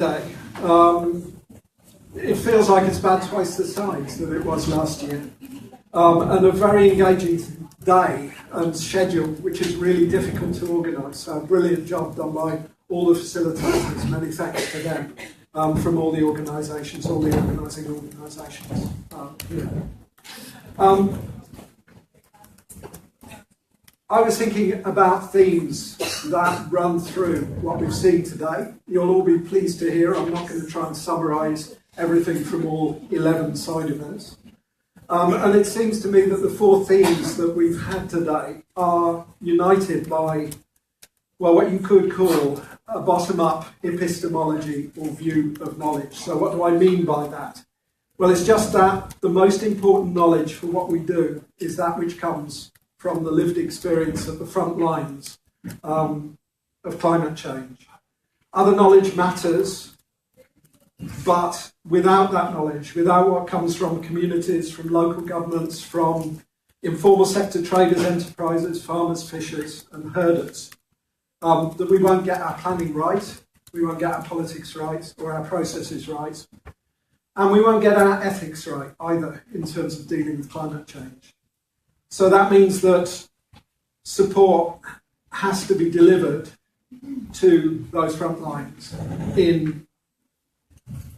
Day. It feels like it's about twice the size that it was last year, and a very engaging day and schedule, which is really difficult to organise. So a brilliant job done by all the facilitators. Many thanks to them from all the organisations, all the organising organisations. I was thinking about themes that run through what we've seen today. You'll all be pleased to hear I'm not going to try and summarise everything from all 11 side events. And it seems to me that the four themes that we've had today are united by, well, what you could call a bottom-up epistemology or view of knowledge. So what do I mean by that? Well, it's just that the most important knowledge for what we do is that which comes from the lived experience at the front lines of climate change. Other knowledge matters, but without that knowledge, without what comes from communities, from local governments, from informal sector traders, enterprises, farmers, fishers and herders, that we won't get our planning right, we won't get our politics right or our processes right, and we won't get our ethics right either in terms of dealing with climate change. So that means that support has to be delivered to those front lines in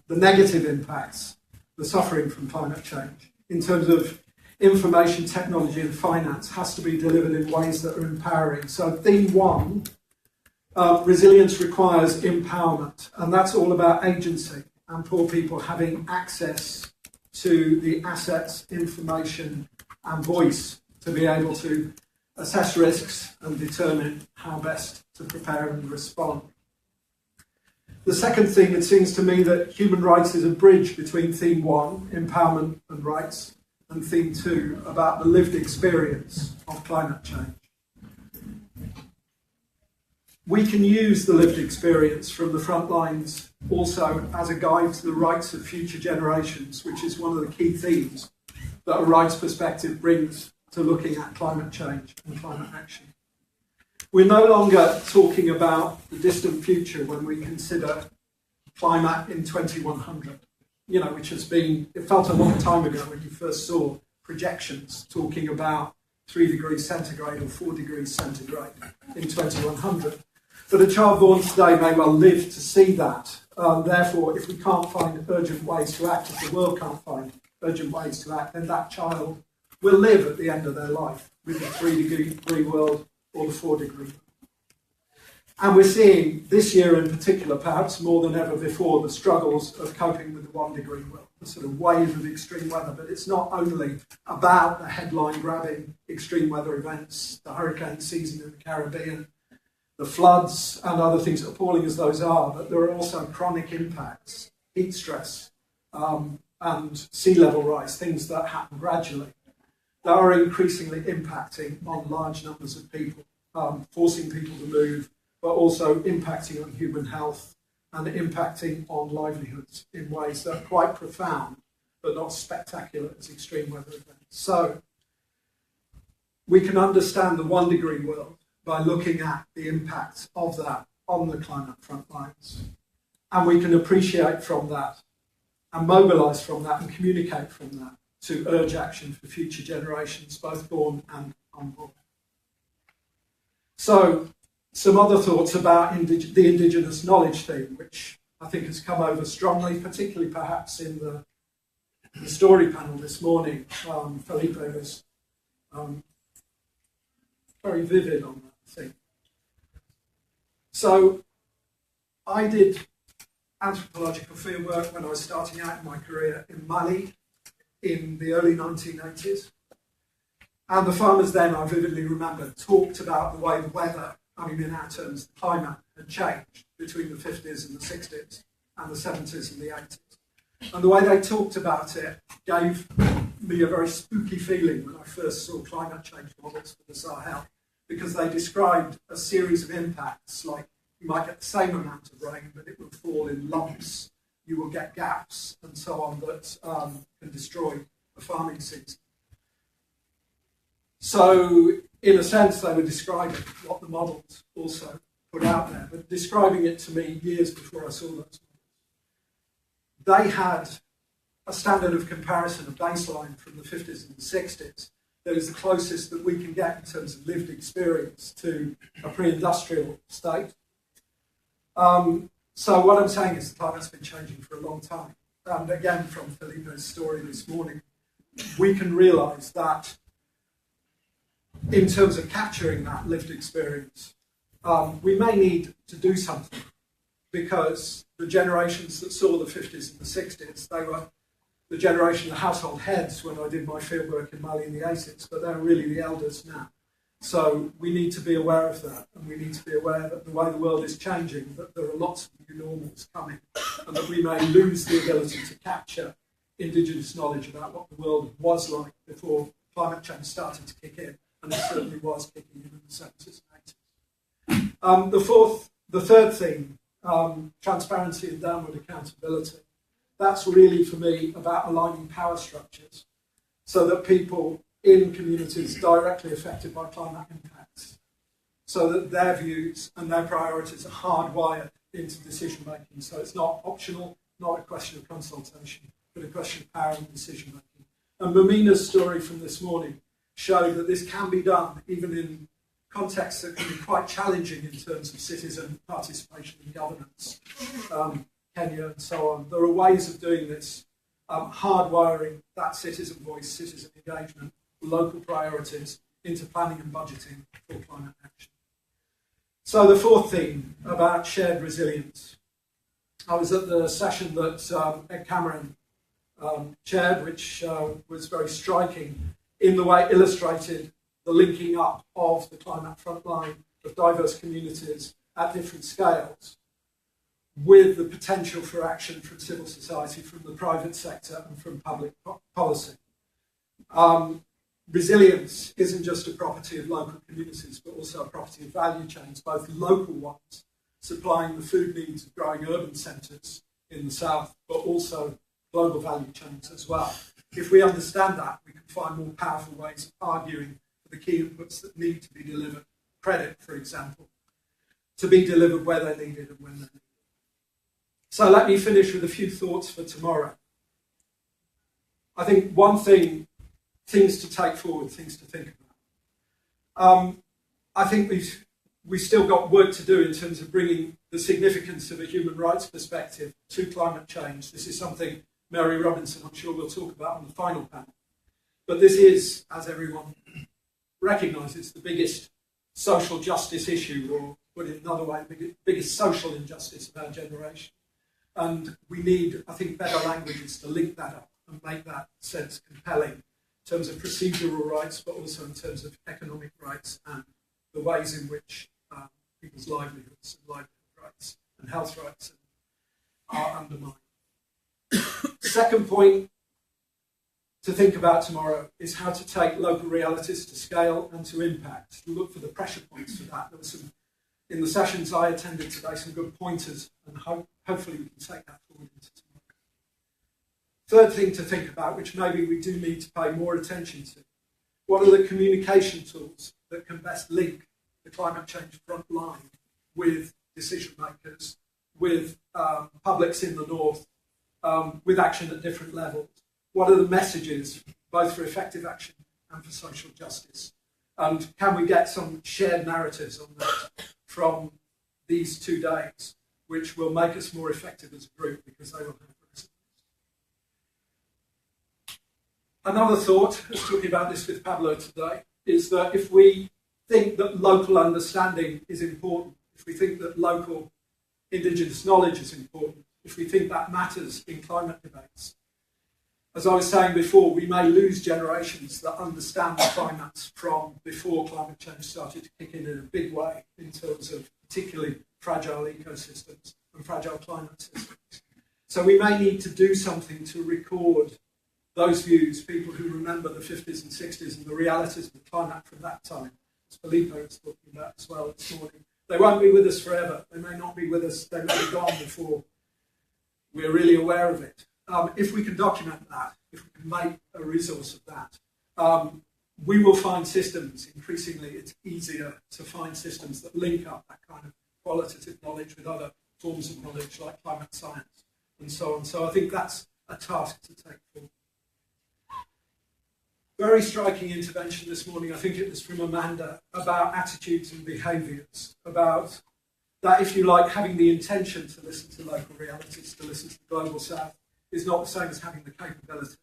the negative impacts, the suffering from climate change. In terms of information, technology and finance has to be delivered in ways that are empowering. So theme one, resilience requires empowerment, and that's all about agency and poor people having access to the assets, information and voice to be able to assess risks and determine how best to prepare and respond. The second theme, it seems to me that human rights is a bridge between theme one, empowerment and rights, and theme two, about the lived experience of climate change. We can use the lived experience from the front lines also as a guide to the rights of future generations, which is one of the key themes that a rights perspective brings to looking at climate change and climate action. We're no longer talking about the distant future when we consider climate in 2100, which has been, it felt a long time ago when you first saw projections talking about 3 degrees centigrade or 4 degrees centigrade in 2100. But a child born today may well live to see that. Therefore, if we can't find urgent ways to act, if the world can't find urgent ways to act, then that child will live at the end of their life with the 3 degree world or the 4 degree world. And we're seeing this year in particular, perhaps more than ever before, the struggles of coping with the 1 degree world, the sort of wave of extreme weather. But it's not only about the headline-grabbing extreme weather events, the hurricane season in the Caribbean, the floods and other things, appalling as those are, but there are also chronic impacts, heat stress and sea level rise, things that happen gradually, that are increasingly impacting on large numbers of people, forcing people to move, but also impacting on human health and impacting on livelihoods in ways that are quite profound, but not spectacular as extreme weather events. So we can understand the 1 degree world by looking at the impact of that on the climate front lines. And we can appreciate from that and mobilise from that and communicate from that to urge action for future generations, both born and unborn. So, some other thoughts about the Indigenous knowledge theme, which I think has come over strongly, particularly perhaps in the story panel this morning. Felipe was very vivid on that thing. So, I did anthropological fieldwork when I was starting out in my career in Mali in the early 1980s. And the farmers then, I vividly remember, talked about the way the weather, in our terms, the climate had changed between the 50s and the 60s and the 70s and the 80s. And the way they talked about it gave me a very spooky feeling when I first saw climate change models for the Sahel, because they described a series of impacts, like you might get the same amount of rain, but it will fall in lumps, you will get gaps and so on that can destroy a farming season. So, in a sense, they were describing what the models also put out there, but describing it to me years before I saw those models. they had a standard of comparison, a baseline from the 50s and the 60s that is the closest that we can get in terms of lived experience to a pre-industrial state. So what I'm saying is the climate's been changing for a long time. And again, from Felipe's story this morning, we can realise that in terms of capturing that lived experience, we may need to do something, because the generations that saw the 50s and the 60s, they were the generation of household heads when I did my fieldwork in Mali in the 80s, but they're really the elders now. So we need to be aware of that, and we need to be aware that the way the world is changing, that there are lots of new normals coming, and that we may lose the ability to capture indigenous knowledge about what the world was like before climate change started to kick in, and it certainly was kicking in the 70s and 80s. The third theme, transparency and downward accountability. That's really, for me, about aligning power structures so that people in communities directly affected by climate impacts, so that their views and their priorities are hardwired into decision making. So it's not optional, not a question of consultation, but a question of power and decision making. And Mamina's story from this morning showed that this can be done even in contexts that can be quite challenging in terms of citizen participation in governance, Kenya and so on. There are ways of doing this, hardwiring that citizen voice, citizen engagement, local priorities into planning and budgeting for climate action. So the fourth theme about shared resilience. I was at the session that Ed Cameron chaired, which was very striking in the way it illustrated the linking up of the climate frontline of diverse communities at different scales, with the potential for action from civil society, from the private sector and from public policy. Resilience isn't just a property of local communities, but also a property of value chains, both local ones, supplying the food needs of growing urban centres in the south, but also global value chains as well. If we understand that, we can find more powerful ways of arguing for the key inputs that need to be delivered. Credit, for example, to be delivered where they're needed and when they're needed. So let me finish with a few thoughts for tomorrow. I think one thing, things to take forward, things to think about. I think we've still got work to do in terms of bringing the significance of a human rights perspective to climate change. This is something Mary Robinson, I'm sure, will talk about on the final panel. But this is, as everyone recognises, the biggest social justice issue, or put it another way, the biggest social injustice of our generation. And we need, I think, better languages to link that up and make that sense compelling in terms of procedural rights, but also in terms of economic rights and the ways in which people's livelihoods and livelihood rights and health rights are undermined. Second point to think about tomorrow is how to take local realities to scale and to impact. Look for the pressure points for that. There were some, in the sessions I attended today, some good pointers, and hopefully we can take that forward into tomorrow. Third thing to think about, which maybe we do need to pay more attention to, what are the communication tools that can best link the climate change front line with decision makers, with publics in the north, with action at different levels? What are the messages, both for effective action and for social justice? And can we get some shared narratives on that from these 2 days, which will make us more effective as a group because they will have resonance? Another thought, I was talking about this with Pablo today, is that if we think that local understanding is important, if we think that local indigenous knowledge is important, if we think that matters in climate debates, as I was saying before, we may lose generations that understand the climates from before climate change started to kick in a big way in terms of particularly fragile ecosystems and fragile climate systems. So we may need to do something to record those views, people who remember the 50s and 60s and the realities of the climate from that time, as Felipe was talking about as well this morning. They won't be with us forever. They may not be with us. They may be gone before we're really aware of it. If we can document that, if we can make a resource of that, we will find systems. Increasingly, it's easier to find systems that link up that kind of qualitative knowledge with other forms of knowledge like climate science and so on. So I think that's a task to take forward. Very striking intervention this morning, I think it was from Amanda, about attitudes and behaviours, about that, if you like, having the intention to listen to local realities, to listen to the Global South, is not the same as having the capability,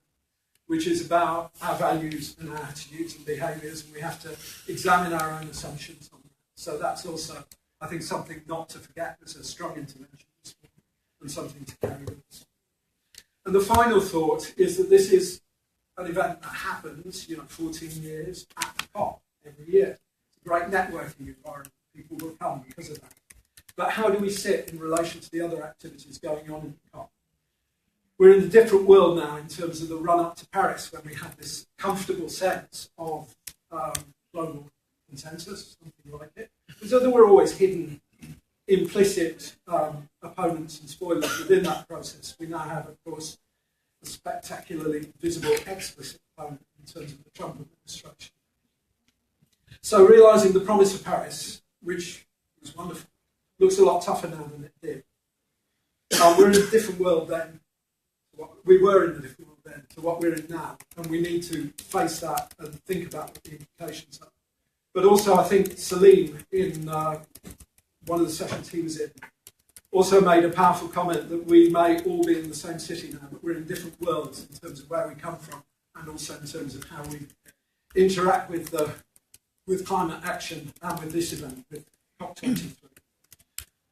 which is about our values and our attitudes and behaviours, and we have to examine our own assumptions on that. So that's also, I think, something not to forget as a strong intervention this morning, and something to carry with us. And the final thought is that this is an event that happens, 14 years at the COP every year. It's a great networking environment. People will come because of that. But how do we sit in relation to the other activities going on in the COP? We're in a different world now in terms of the run-up to Paris, when we had this comfortable sense of global consensus, something like it. So there were always hidden, implicit opponents and spoilers within that process. We now have, of course, a spectacularly visible explicit opponent in terms of the Trump administration. So realising the promise of Paris, which was wonderful, looks a lot tougher now than it did. We're in a different world then. We were in a different world then to what we're in now, and we need to face that and think about what the implications are. But also, I think Salim, in one of the sessions he was in, also made a powerful comment that we may all be in the same city now, but we're in different worlds in terms of where we come from, and also in terms of how we interact with climate action and with this event, with COP23.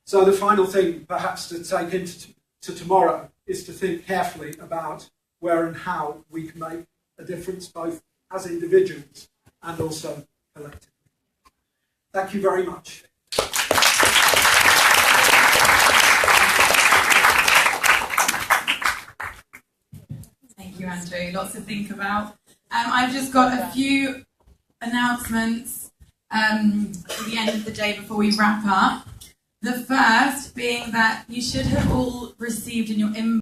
So the final thing, perhaps, to take into tomorrow is to think carefully about where and how we can make a difference, both as individuals and also collectively. Thank you very much. Thank you, Andrew. Lots to think about. I've just got a few announcements at the end of the day before we wrap up. The first being that you should have all received in your inbox